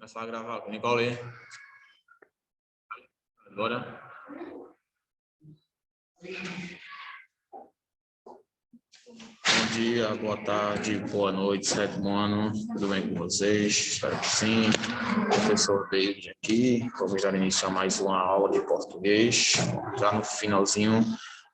Começar a gravar com Nicole. Agora. Bom dia, boa tarde, boa noite, sétimo ano. Tudo bem com vocês? Espero que sim. Professor David aqui. Vamos dar início a mais uma aula de português. Já no finalzinho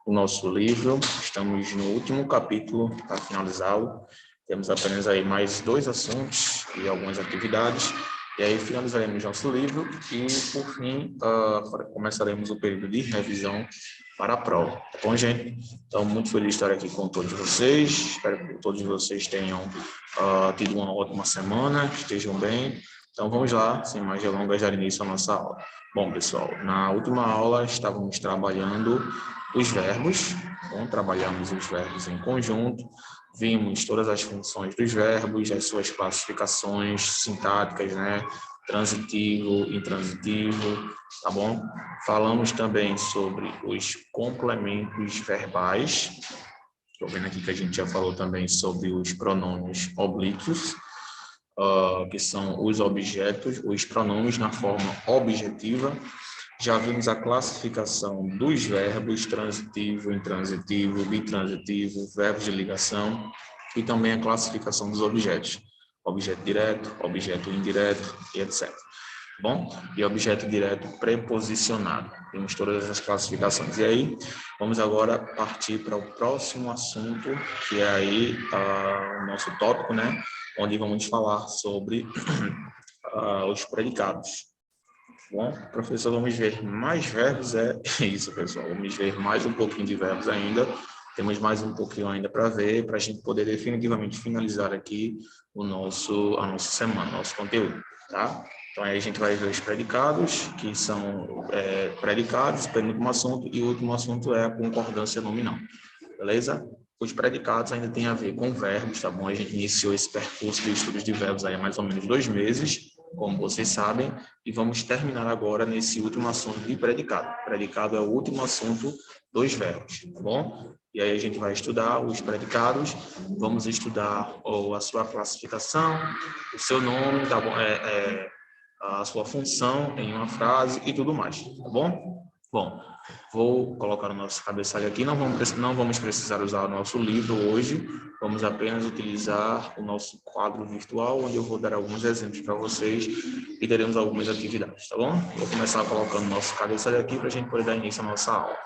do nosso livro. Estamos no último capítulo para finalizá-lo. Temos apenas aí mais 2 assuntos e algumas atividades. E aí finalizaremos nosso livro e, por fim, começaremos o período de revisão para a prova. Tá bom, gente? Então, muito feliz de estar aqui com todos vocês. Espero que todos vocês tenham tido uma ótima semana, que estejam bem. Então, vamos lá, sem mais delongas, dar início à nossa aula. Bom, pessoal, na última aula estávamos trabalhando os verbos. Bom, trabalhamos os verbos em conjunto. Vimos todas as funções dos verbos, as suas classificações sintáticas, né? Transitivo, intransitivo, tá bom? Falamos também sobre os complementos verbais. Estou vendo aqui que a gente já falou também sobre os pronomes oblíquos, que são os objetos, os pronomes na forma objetiva. Já vimos a classificação dos verbos transitivo, intransitivo, bitransitivo, verbos de ligação e também a classificação dos objetos. Objeto direto, objeto indireto e etc. Bom? E objeto direto preposicionado. Temos todas as classificações. E aí, vamos agora partir para o próximo assunto, que é aí o nosso tópico, né? Onde vamos falar sobre os predicados. Bom, professor, vamos ver mais verbos, é isso, pessoal. Vamos ver mais um pouquinho de verbos ainda. Temos mais um pouquinho ainda para ver, para a gente poder definitivamente finalizar aqui a nossa semana, nosso conteúdo, tá? Então, aí a gente vai ver os predicados, que são predicados, penúltimo assunto, e o último assunto é a concordância nominal, beleza? Os predicados ainda têm a ver com verbos, tá bom? A gente iniciou esse percurso de estudos de verbos aí há mais ou menos 2 meses, como vocês sabem, e vamos terminar agora nesse último assunto de predicado. Predicado é o último assunto dos verbos, tá bom? E aí a gente vai estudar os predicados, vamos estudar a sua classificação, o seu nome, tá bom? A sua função em uma frase e tudo mais, tá bom? Bom, vou colocar o nosso cabeçalho aqui, não vamos precisar usar o nosso livro hoje, vamos apenas utilizar o nosso quadro virtual, onde eu vou dar alguns exemplos para vocês e teremos algumas atividades, tá bom? Vou começar colocando o nosso cabeçalho aqui para a gente poder dar início à nossa aula.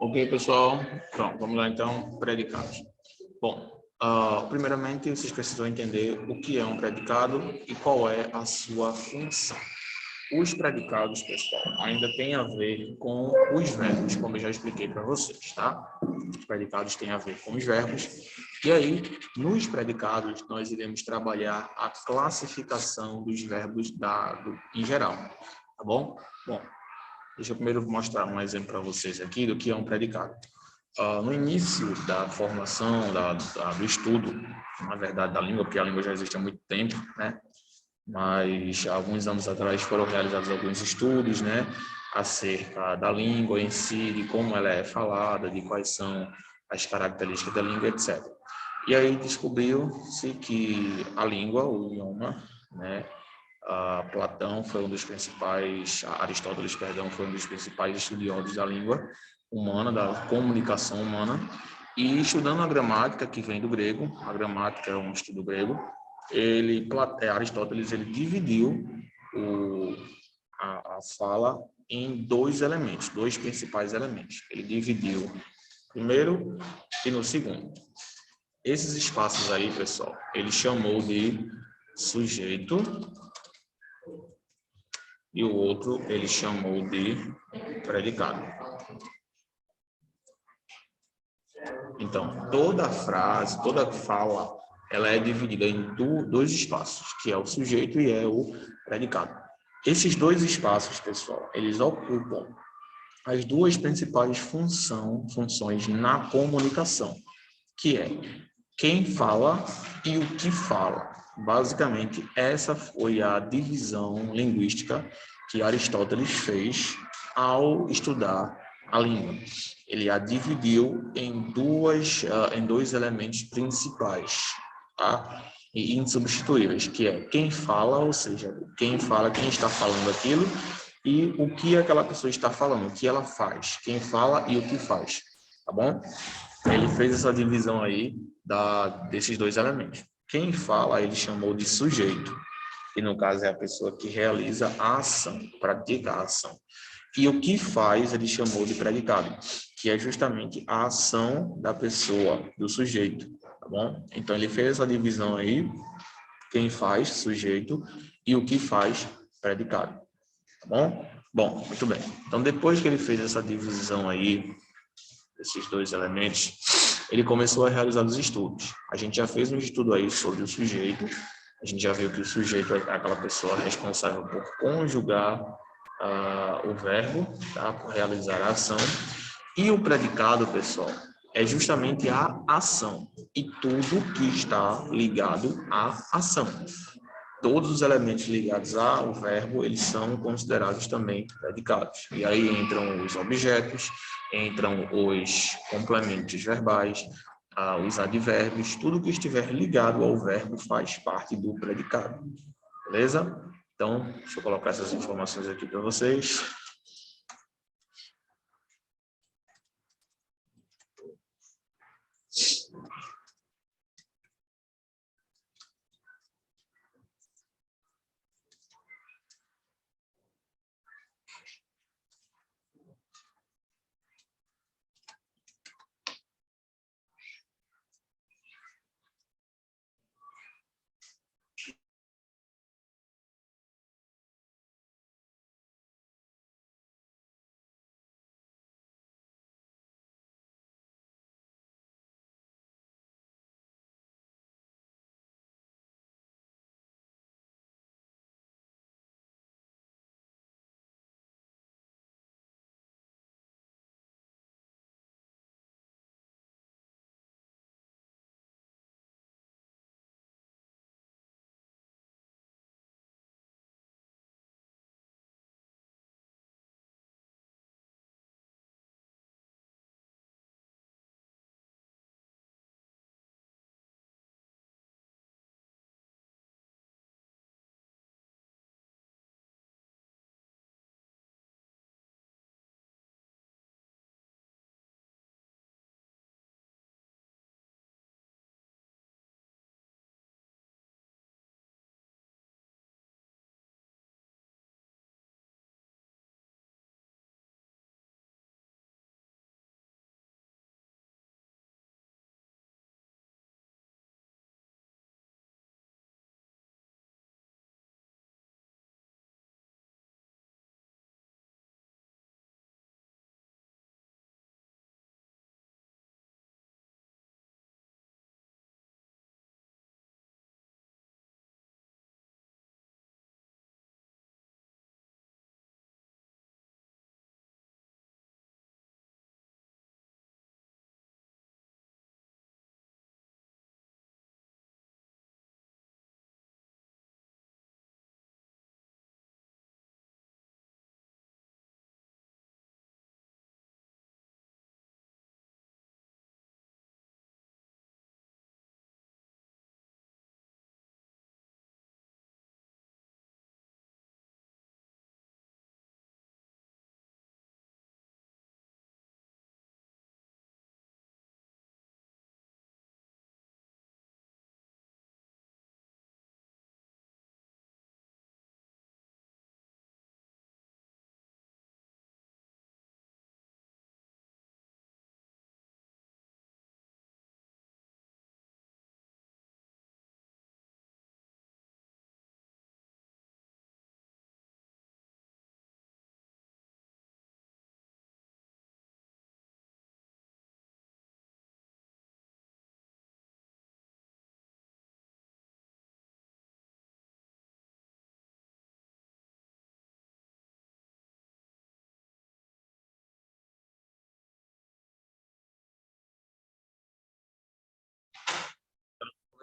Ok, pessoal? Pronto, vamos lá então, predicados. Bom, primeiramente vocês precisam entender o que é um predicado e qual é a sua função. Os predicados, pessoal, ainda tem a ver com os verbos, como eu já expliquei para vocês, tá? Os predicados têm a ver com os verbos. E aí, nos predicados, nós iremos trabalhar a classificação dos verbos em geral. Tá bom? Bom, deixa eu primeiro mostrar um exemplo para vocês aqui do que é um predicado. No início da formação, do estudo, na verdade, da língua, porque a língua já existe há muito tempo, né? Mas há alguns anos atrás foram realizados alguns estudos, né, acerca da língua em si, de como ela é falada, de quais são as características da língua, etc. E aí descobriu-se que a língua, o idioma, né, Platão foi um dos principais, Aristóteles, perdão, foi um dos principais estudiosos da língua humana, da comunicação humana, e estudando a gramática, que vem do grego, a gramática é um estudo grego, Aristóteles, ele dividiu a fala em dois elementos, dois principais elementos. Ele dividiu no primeiro e no segundo. Esses espaços aí, pessoal, ele chamou de sujeito e o outro ele chamou de predicado. Então, toda frase, toda fala, ela é dividida em dois espaços, que é o sujeito e é o predicado. Esses dois espaços, pessoal, eles ocupam as duas principais funções na comunicação, que é quem fala e o que fala. Basicamente, essa foi a divisão linguística que Aristóteles fez ao estudar a língua. Ele a dividiu em dois elementos principais, tá? E insubstituíveis, que é quem fala, ou seja, quem fala, quem está falando aquilo, e o que aquela pessoa está falando, o que ela faz, quem fala e o que faz, tá bom? Ele fez essa divisão aí desses dois elementos. Quem fala, ele chamou de sujeito, que no caso é a pessoa que realiza a ação, pratica a ação. E o que faz, ele chamou de predicado, que é justamente a ação da pessoa, do sujeito, tá bom? Então, ele fez essa divisão aí, quem faz, sujeito, e o que faz, predicado, tá bom? Bom, muito bem. Então, depois que ele fez essa divisão aí, esses dois elementos, ele começou a realizar os estudos. A gente já fez um estudo aí sobre o sujeito, a gente já viu que o sujeito é aquela pessoa responsável por conjugar o verbo, tá? Por realizar a ação. E o predicado, pessoal, é justamente a ação e tudo que está ligado à ação. Todos os elementos ligados ao verbo, eles são considerados também predicados. E aí entram os objetos, entram os complementos verbais, os advérbios, tudo que estiver ligado ao verbo faz parte do predicado. Beleza? Então, deixa eu colocar essas informações aqui para vocês.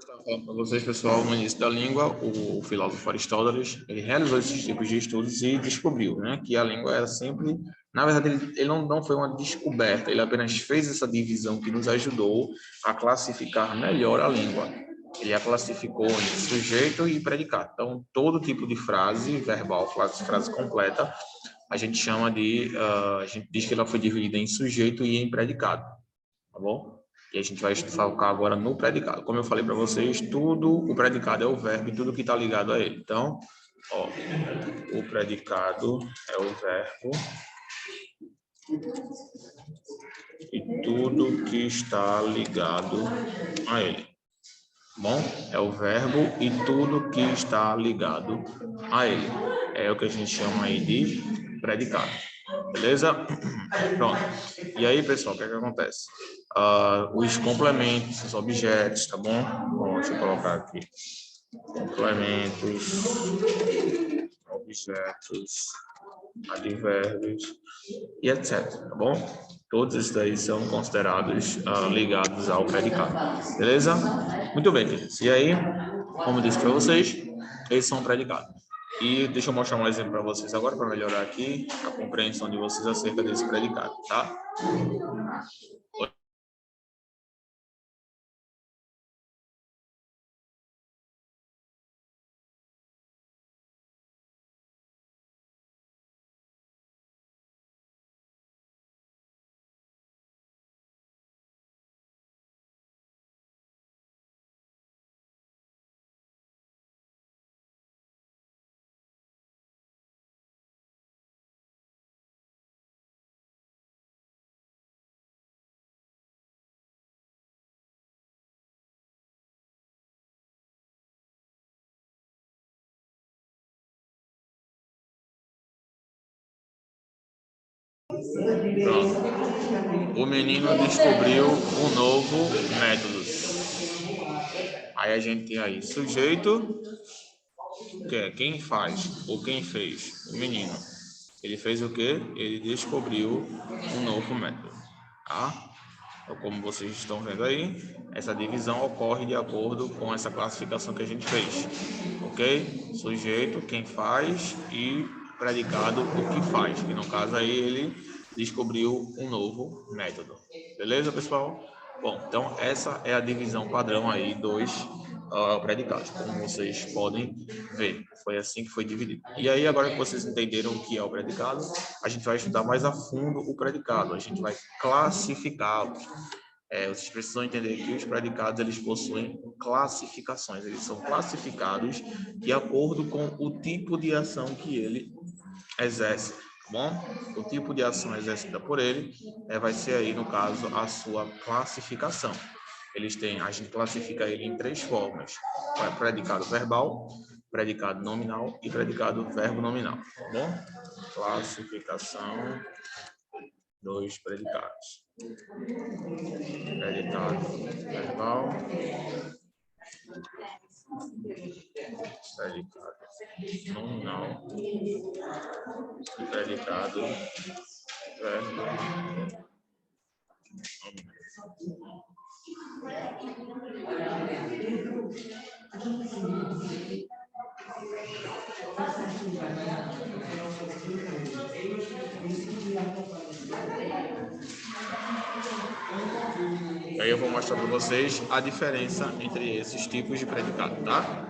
Estava falando para vocês, pessoal, no início da língua, o filósofo Aristóteles, ele realizou esses tipos de estudos e descobriu, né, que a língua era sempre, na verdade, ele não foi uma descoberta, ele apenas fez essa divisão que nos ajudou a classificar melhor a língua. Ele a classificou em sujeito e predicado. Então, todo tipo de frase verbal, frase completa, a gente chama a gente diz que ela foi dividida em sujeito e em predicado, tá bom? E a gente vai focar agora no predicado. Como eu falei para vocês, o predicado é o verbo e tudo que está ligado a ele. Então, ó, o predicado é o verbo e tudo que está ligado a ele. Bom, é o verbo e tudo que está ligado a ele. É o que a gente chama aí de predicado. Beleza? Pronto. E aí, pessoal, o que é que acontece? Os complementos, os objetos, tá bom? Bom, deixa eu colocar aqui. Complementos, objetos, advérbios e etc, tá bom? Todos esses daí são considerados ligados ao predicado. Beleza? Muito bem, queridos. E aí, como eu disse para vocês, esses são predicados. E deixa eu mostrar um exemplo para vocês agora, para melhorar aqui a compreensão de vocês acerca desse predicado, tá? Pronto. O menino descobriu um novo método. Aí a gente tem aí sujeito, que é quem faz ou quem fez, o menino. Ele fez o quê? Ele descobriu um novo método, tá? Então, como vocês estão vendo aí, essa divisão ocorre de acordo com essa classificação que a gente fez, ok? Sujeito, quem faz e predicado, o que faz. Que no caso aí ele descobriu um novo método. Beleza, pessoal? Bom, então essa é a divisão padrão aí dos predicados, como vocês podem ver. Foi assim que foi dividido. E aí, agora que vocês entenderam o que é o predicado, a gente vai estudar mais a fundo o predicado. A gente vai classificá-los. Vocês precisam entender que os predicados eles possuem classificações, eles são classificados de acordo com o tipo de ação que ele exerce, tá bom? O tipo de ação exercida por ele vai ser aí, no caso, a sua classificação. A gente classifica ele em três formas: predicado verbal, predicado nominal e predicado verbo nominal, tá bom? Classificação dos predicados. Predicado verbal, predicado nominal e predicado verbo nominal. E aí eu vou mostrar para vocês a diferença entre esses tipos de predicado, tá?